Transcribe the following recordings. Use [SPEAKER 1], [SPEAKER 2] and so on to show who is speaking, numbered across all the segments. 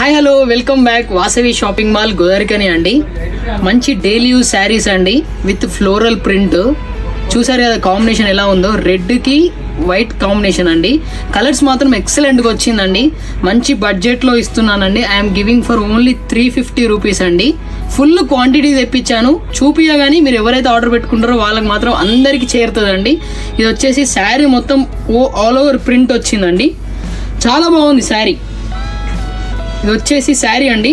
[SPEAKER 1] Hi hello welcome back Vasavi shopping mall Godavarikhani అండి. మంచి daily use saris అండి విత్ ఫ్లోరల్ ప్రింట్. చూసారు కదా కాంబినేషన్ ఎలా ఉందో, రెడ్ కి వైట్ కాంబినేషన్ అండి. కలర్స్ మాత్రం ఎక్సలెంట్ గా వచ్చిందండి. మంచి బడ్జెట్ లో ఇస్తున్నానండి. I'm giving for only 350 rupees అండి. ఫుల్ క్వాంటిటీ తెప్పించాను. చూపియగాని మీరు ఎవరైతే ఆర్డర్ పెట్టుకుంటారో వాళ్ళకి మాత్రం అందరికి చేరుతుందండి. ఇది వచ్చేసి శారీ మొత్తం ఆల్ ఓవర్ ప్రింట్ వచ్చిందండి. చాలా బాగుంది శారీ. ఇది వచ్చేసి శారీ అండి.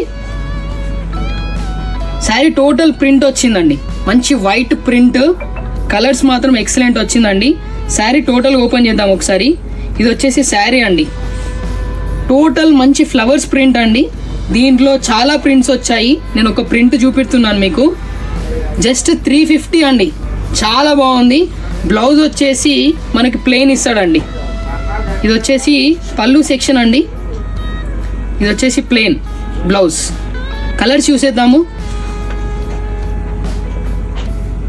[SPEAKER 1] శారీ టోటల్ ప్రింట్ వచ్చిందండి. మంచి వైట్ ప్రింట్, కలర్స్ మాత్రం ఎక్సలెంట్ వచ్చిందండి. శారీ టోటల్ ఓపెన్ చేద్దాం ఒకసారి. ఇది వచ్చేసి శారీ అండి. టోటల్ మంచి ఫ్లవర్స్ ప్రింట్ అండి. దీంట్లో చాలా ప్రింట్స్ వచ్చాయి. నేను ఒక ప్రింట్ చూపిస్తున్నాను మీకు. జస్ట్ 350 అండి. చాలా బాగుంది. బ్లౌజ్ వచ్చేసి మనకి ప్లెయిన్ ఇస్తాడండి. ఇది వచ్చేసి పళ్ళు సెక్షన్ అండి. ఇది వచ్చేసి ప్లెయిన్ బ్లౌజ్. కలర్స్ చూసేద్దాము.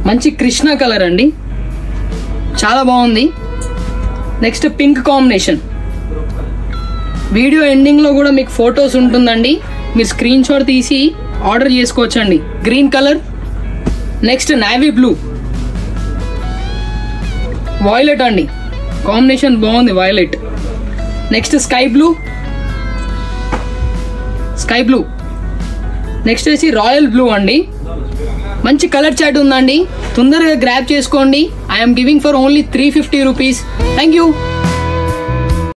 [SPEAKER 1] మంచి కృష్ణ కలర్ అండి, చాలా బాగుంది. Next pink combination. Video ending లో కూడా మీకు ఫొటోస్ ఉంటుందండి. మీరు స్క్రీన్ షాట్ తీసి ఆర్డర్ చేసుకోవచ్చండి. Green colour. Next navy blue, violet అండి. కాంబినేషన్ బాగుంది, violet. Next sky blue. Next వచ్చి రాయల్ బ్లూ అండి. మంచి కలర్ చార్ట్ ఉందండి. తొందరగా గ్రాబ్ చేసుకోండి. I'm giving for only 350 rupees. Thank you.